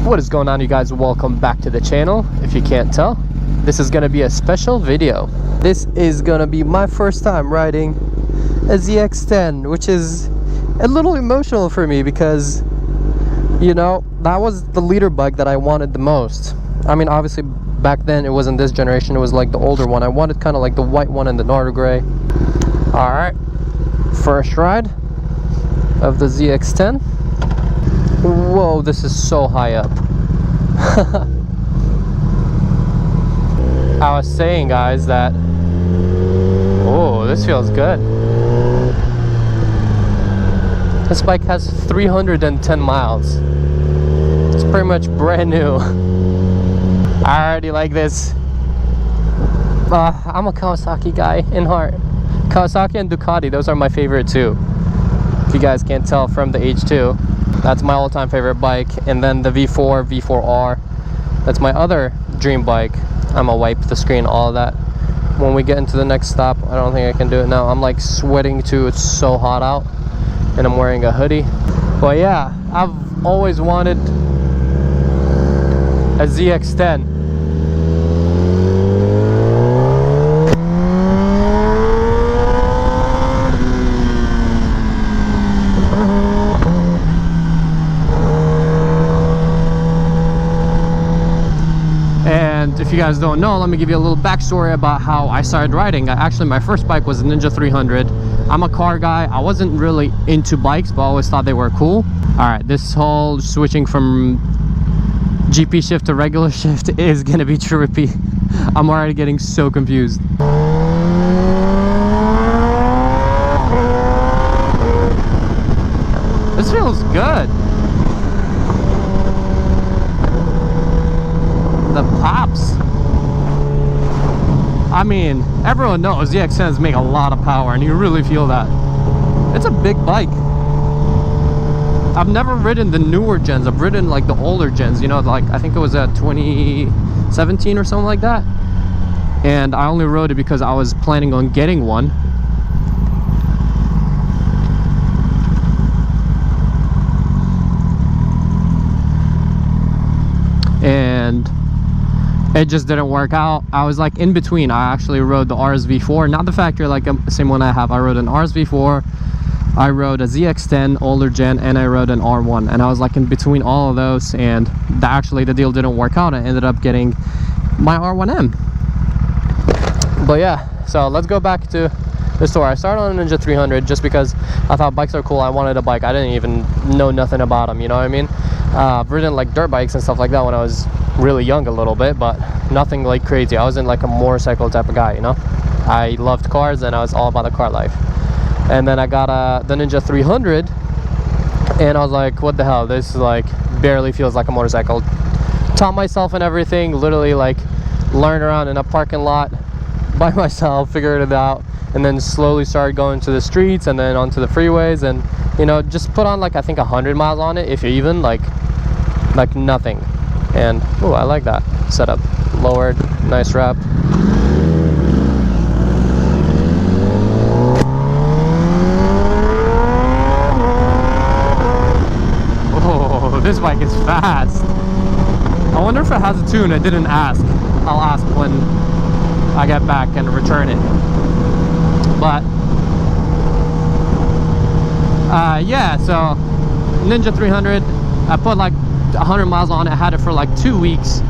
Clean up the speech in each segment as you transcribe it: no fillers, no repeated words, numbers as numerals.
What is going on, you guys? Welcome back to the channel. If you can't tell, this is gonna be a special video. This is gonna be my first time riding a ZX-10, which is a little emotional for me because, you know, that was the leader bike that I wanted the most. I mean, obviously back then it wasn't this generation, it was like the older one. I wanted kind of like the white one and the Nardo gray. All right, first ride of the ZX-10. Whoa, this is so high up. I was saying, guys, that oh, this feels good. This bike has 310 miles. It's pretty much brand new. I already like this. I'm a Kawasaki guy in heart. Kawasaki and Ducati, those are my favorite too. If you guys can't tell from the H2. That's my all-time favorite bike. And then the V4, V4R, that's my other dream bike. I'm gonna wipe the screen, all of that. When we get into the next stop, I don't think I can do it now. I'm like sweating too, it's so hot out. And I'm wearing a hoodie. But yeah, I've always wanted a ZX-10. And if you guys don't know, let me give you a little backstory about how I started riding. Actually, my first bike was a Ninja 300. I'm a car guy. I wasn't really into bikes, but I always thought they were cool. All right, this whole switching from GP shift to regular shift is gonna be trippy. I'm already getting so confused. This feels good. The pops. I mean, everyone knows ZX-10s make a lot of power, and you really feel that. It's a big bike. I've never ridden the newer gens. I've ridden like the older gens, you know, like I think it was at 2017 or something like that. And I only rode it because I was planning on getting one. And it just didn't work out. I was like in between. I actually rode the RSV4, not the factory like the same one I have. I rode an RSV4, I rode a ZX-10 older gen, and I rode an R1, and I was like in between all of those. And actually the deal didn't work out. I ended up getting my R1M. But yeah, so let's go back to the store. I started on a Ninja 300 just because I thought bikes are cool. I wanted a bike. I didn't even know nothing about them, you know what I mean? I've ridden like dirt bikes and stuff like that when I was really young a little bit, but nothing like crazy. I wasn't like a motorcycle type of guy, you know? I loved cars and I was all about the car life. And then I got the Ninja 300 and I was like, what the hell, this like barely feels like a motorcycle. Taught myself and everything, literally like learned around in a parking lot by myself, figured it out, and then slowly started going to the streets and then onto the freeways, and you know, just put on like I think 100 miles on it, if even, like nothing. And oh, I like that setup. Lowered, nice wrap. Oh, this bike is fast. I wonder if it has a tune. I didn't ask. I'll ask when I get back and return it. But yeah, so Ninja 300, I put like 100 miles on it. I had it for like 2 weeks,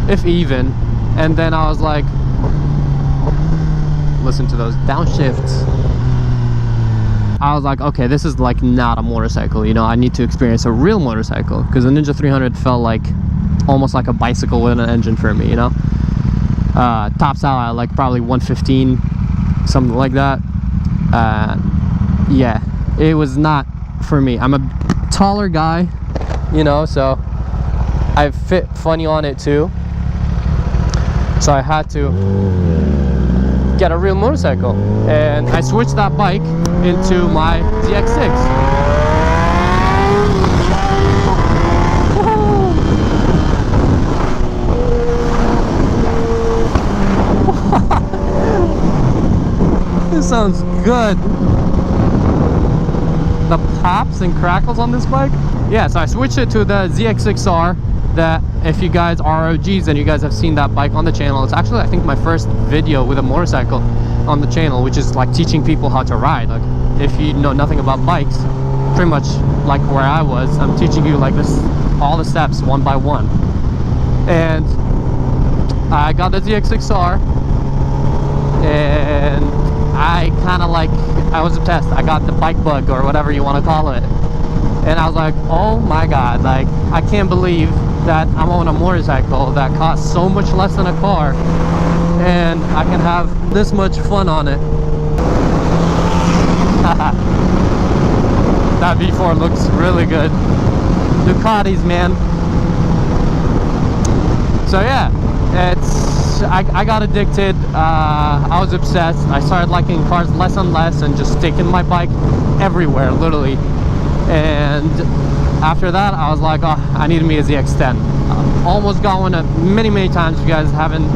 if even, and then I was like, listen to those downshifts. I was like, okay, this is like not a motorcycle, you know, I need to experience a real motorcycle, because the Ninja 300 felt like almost like a bicycle with an engine for me, you know. Tops out at like probably 115, something like that. Yeah, it was not for me. I'm a taller guy, you know, so I fit funny on it too. So I had to get a real motorcycle, and I switched that bike into my ZX6. This sounds good. The pops and crackles on this bike. Yeah, so I switched it to the ZX6R. that if you guys are OGs and you guys have seen that bike on the channel, it's actually, I think, my first video with a motorcycle on the channel, which is like teaching people how to ride. Like, if you know nothing about bikes, pretty much like where I was, I'm teaching you like this, all the steps one by one. And I got the ZX6R, and I kind of like, I was obsessed. I got the bike bug, or whatever you want to call it. And I was like, oh my god, like, I can't believe that I'm on a motorcycle that costs so much less than a car, and I can have this much fun on it. That V4 looks really good. Ducatis, man. So yeah, it's, I got addicted. I was obsessed. I started liking cars less and less, and just taking my bike everywhere, literally. And after that, I was like, oh, I need me a ZX10. Almost got one many times. If you guys haven't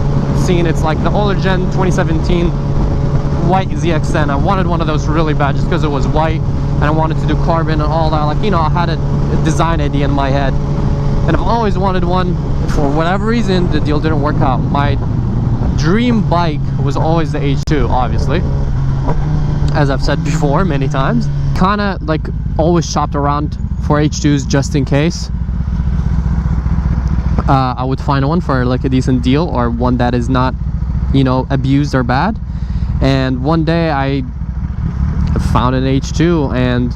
seen, it's like the older gen 2017 white ZX10. I wanted one of those really bad, just because it was white, and I wanted to do carbon and all that. Like, you know, I had a design idea in my head, and I've always wanted one. For whatever reason, the deal didn't work out. My dream bike was always the H2, obviously, as I've said before many times. Kind of like always shopped around for H2s just in case I would find one for like a decent deal, or one that is not, you know, abused or bad. And one day I found an H2, and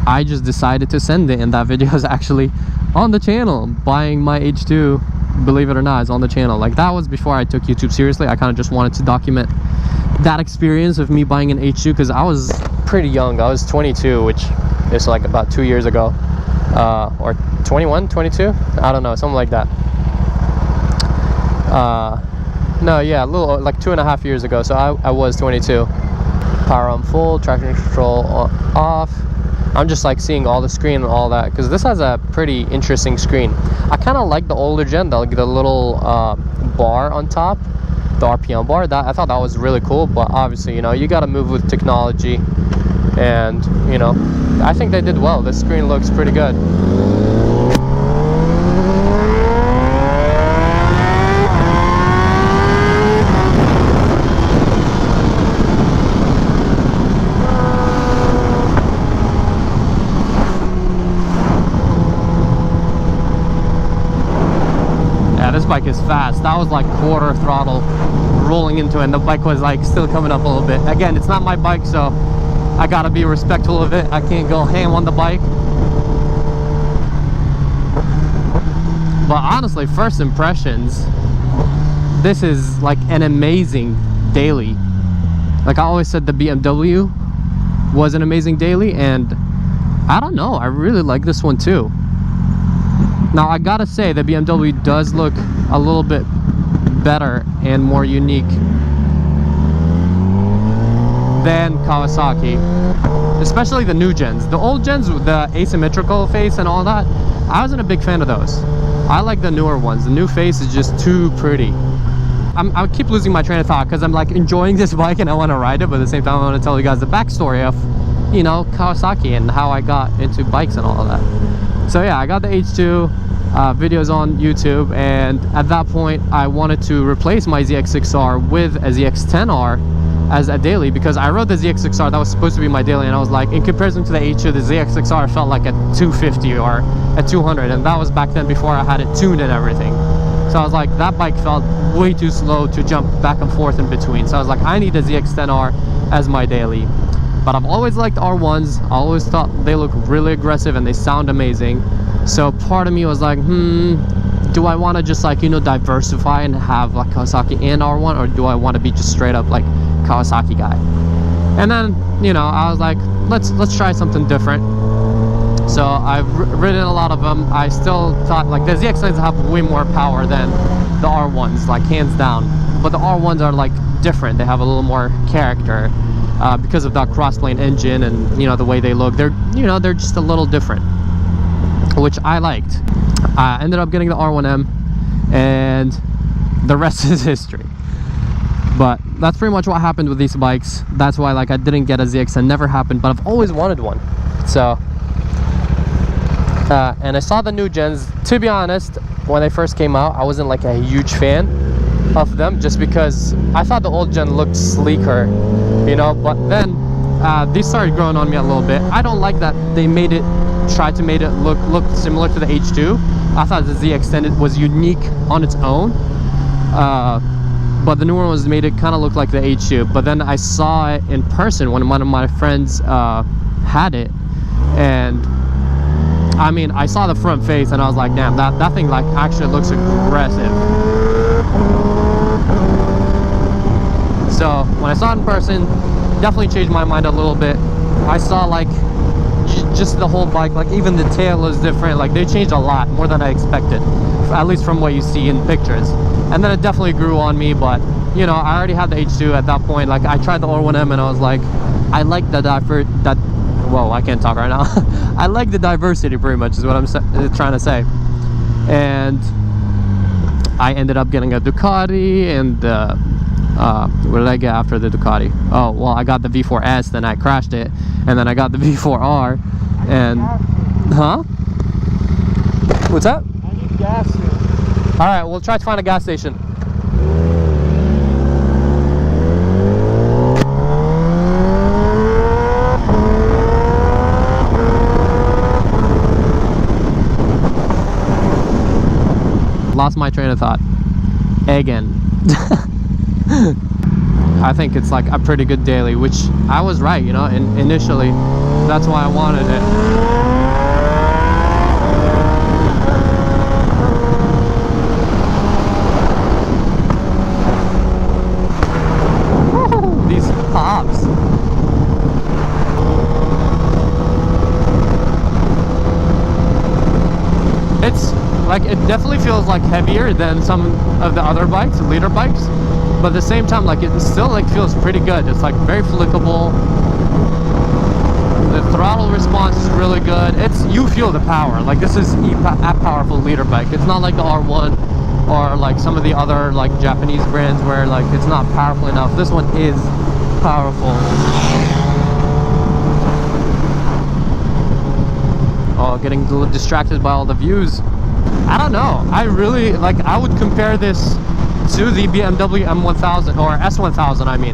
I just decided to send it, and that video is actually on the channel. Buying my H2, believe it or not, is on the channel. Like, that was before I took YouTube seriously. I kind of just wanted to document that experience of me buying an H2, because I was pretty young. I was 22, which is like about 2 years ago, or 21, 22, I don't know, something like that. No, yeah, a little, like 2.5 years ago. So I was 22. Power on full, traction control off. I'm just like seeing all the screen and all that, because this has a pretty interesting screen. I kind of like the older gen, the little bar on top, the RPM bar. That, I thought that was really cool. But obviously, you know, you got to move with technology, and you know, I think they did well. This screen looks pretty good. This bike is fast. That was like quarter throttle rolling into it, and the bike was like still coming up a little bit. Again, it's not my bike, so I gotta be respectful of it. I can't go ham on the bike. But honestly, first impressions, this is like an amazing daily. Like I always said, the BMW was an amazing daily, and I don't know, I really like this one too. Now, I gotta say, the BMW does look a little bit better and more unique than Kawasaki, especially the new gens. The old gens with the asymmetrical face and all that, I wasn't a big fan of those. I like the newer ones. The new face is just too pretty. I keep losing my train of thought, because I'm like enjoying this bike and I want to ride it, but at the same time I want to tell you guys the backstory of, you know, Kawasaki and how I got into bikes and all of that. So yeah, I got the H2, videos on YouTube, and at that point I wanted to replace my ZX6R with a ZX10R as a daily, because I rode the ZX6R, that was supposed to be my daily, and I was like, in comparison to the H2, the ZX6R felt like a 250 or a 200, and that was back then before I had it tuned and everything. So I was like, that bike felt way too slow to jump back and forth in between. So I was like, I need a ZX10R as my daily. But I've always liked R1s. I always thought they look really aggressive and they sound amazing. So part of me was like, do I want to just like, you know, diversify and have like Kawasaki and R1, or do I want to be just straight up like Kawasaki guy? And then, you know, I was like, let's try something different. So I've ridden a lot of them. I still thought like the ZX9s have way more power than the R1s, like hands down. But the R1s are like different. They have a little more character. Because of that crossplane engine and, you know, the way they look, they're, you know, they're just a little different, which I liked. I ended up getting the R1M, and the rest is history. But that's pretty much what happened with these bikes. That's why like I didn't get a ZX10, never happened, but I've always wanted one. So and I saw the new gens. To be honest, when they first came out, I wasn't like a huge fan of them, just because I thought the old gen looked sleeker, you know. But then they started growing on me a little bit. I don't like that they tried to make it look similar to the H2. I thought the Z Extended was unique on its own, but the newer ones made it kind of look like the H2. But then I saw it in person when one of my friends had it, and I mean, I saw the front face and I was like, damn, that thing like actually looks aggressive. So when I saw it in person, definitely changed my mind a little bit. I saw like just the whole bike, like even the tail is different. Like they changed a lot more than I expected, at least from what you see in pictures. And then it definitely grew on me, but you know, I already had the H2 at that point. Like I tried the R1M and I was like, I like whoa, I can't talk right now. I like the diversity, pretty much is what I'm trying to say. And I ended up getting a Ducati, and what did I get after the Ducati? Oh, well, I got the V4S, then I crashed it, and then I got the V4R, and huh? What's that? I need gas here. All right, we'll try to find a gas station. Lost my train of thought again. I think it's like a pretty good daily, which I was right, you know, initially that's why I wanted it. Woo, these pops. It's like, it definitely feels like heavier than some of the other bikes, leader bikes, but at the same time, like it still like feels pretty good. It's like very flickable. The throttle response is really good. You feel the power. Like this is a powerful leader bike. It's not like the R1 or like some of the other like Japanese brands where like it's not powerful enough. This one is powerful. Oh, getting a little distracted by all the views. I don't know. I really like, I would compare this to the BMW M1000 or S1000. I mean,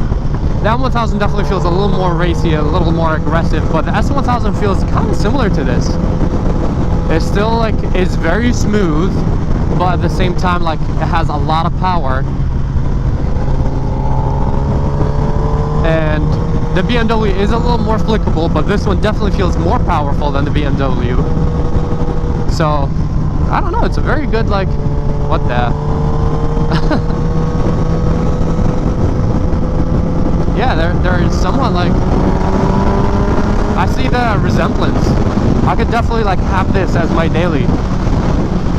the M1000 definitely feels a little more racy, a little more aggressive, but the S1000 feels kind of similar to this. It's still like, it's very smooth, but at the same time, like it has a lot of power. And the BMW is a little more flickable, but this one definitely feels more powerful than the BMW. So I don't know, it's a very good, like, what the yeah, there is somewhat like, I see the resemblance. I could definitely like have this as my daily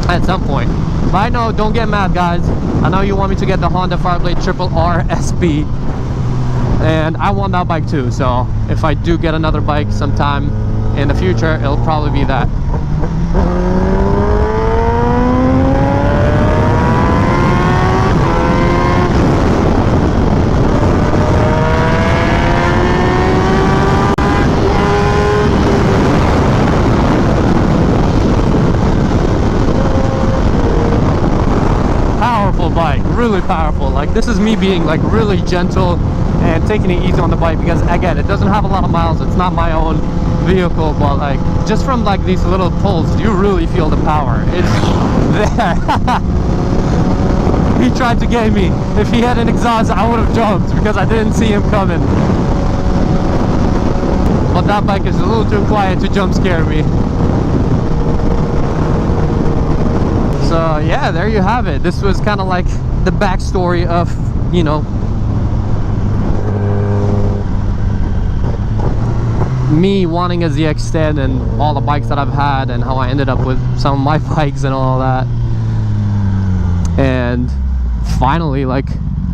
at some point. But I know, don't get mad guys, I know you want me to get the Honda Fireblade Triple R SP, and I want that bike too. So if I do get another bike sometime in the future, it'll probably be that. Bike, really powerful. Like this is me being like really gentle and taking it easy on the bike, because again, it doesn't have a lot of miles, it's not my own vehicle, but like just from like these little pulls you really feel the power. It's there. He tried to get me. If he had an exhaust I would have jumped because I didn't see him coming, but that bike is a little too quiet to jump scare me. So yeah, there you have it. This was kind of like the backstory of, you know, me wanting a ZX10 and all the bikes that I've had, and how I ended up with some of my bikes and all that. And finally, like,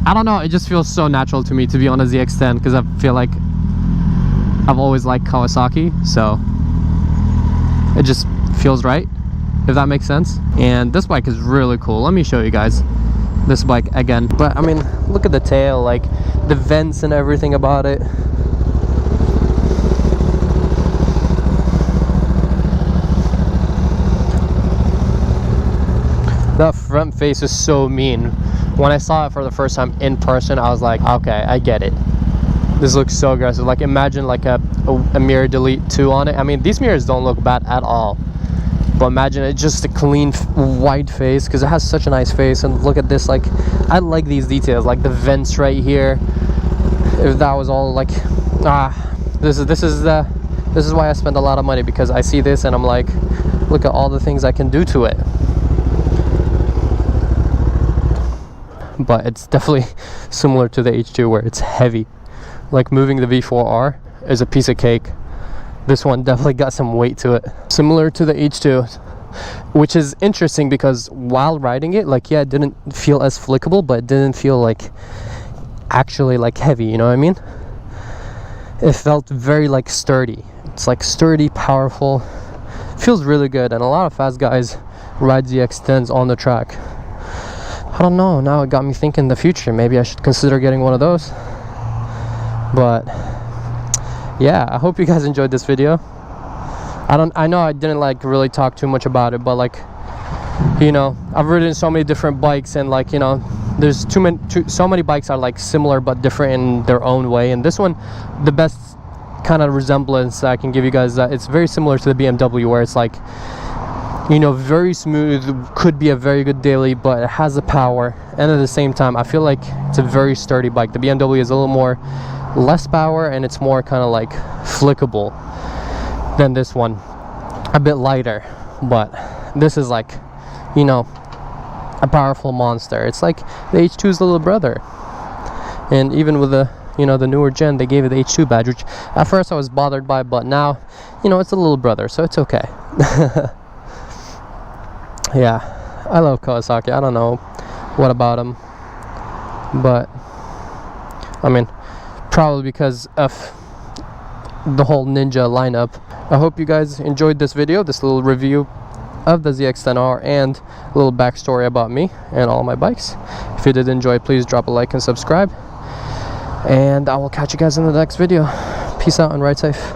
I don't know, it just feels so natural to me to be on a ZX10, because I feel like I've always liked Kawasaki, so it just feels right, if that makes sense. And this bike is really cool. Let me show you guys this bike again. But I mean, look at the tail, like the vents and everything about it. That front face is so mean. When I saw it for the first time in person, I was like, okay, I get it. This looks so aggressive. Like, imagine like a mirror delete 2 on it. I mean, these mirrors don't look bad at all, but imagine it just a clean white face, because it has such a nice face. And look at this, like, I like these details, like the vents right here. If that was all like, this is why I spend a lot of money, because I see this and I'm like, look at all the things I can do to it. But it's definitely similar to the H2, where it's heavy. Like, moving the V4R is a piece of cake. This one definitely got some weight to it, similar to the H2, which is interesting because while riding it, like, yeah, it didn't feel as flickable, but it didn't feel like actually like heavy, you know what I mean? It felt very like sturdy. It's like sturdy, powerful, feels really good. And a lot of fast guys ride ZX10s on the track. I don't know, now it got me thinking in the future, maybe I should consider getting one of those. But yeah, I hope you guys enjoyed this video. I know I didn't like really talk too much about it, but like, you know, I've ridden so many different bikes, and like, you know, there's so many bikes are like similar but different in their own way. And this one, the best kind of resemblance I can give you guys is that it's very similar to the BMW, where it's like, you know, very smooth, could be a very good daily, but it has the power, and at the same time I feel like it's a very sturdy bike. The BMW is a little more less power, and it's more kind of like flickable than this one, a bit lighter. But this is like, you know, a powerful monster. It's like the H2's little brother. And even with the, you know, the newer gen, they gave it the H2 badge, which at first I was bothered by, but now, you know, it's a little brother, so it's okay. Yeah, I love Kawasaki. I don't know what about them, but I mean, probably because of the whole Ninja lineup. I hope you guys enjoyed this video, this little review of the ZX10R, and a little backstory about me and all my bikes. If you did enjoy, please drop a like and subscribe, and I will catch you guys in the next video. Peace out and ride safe.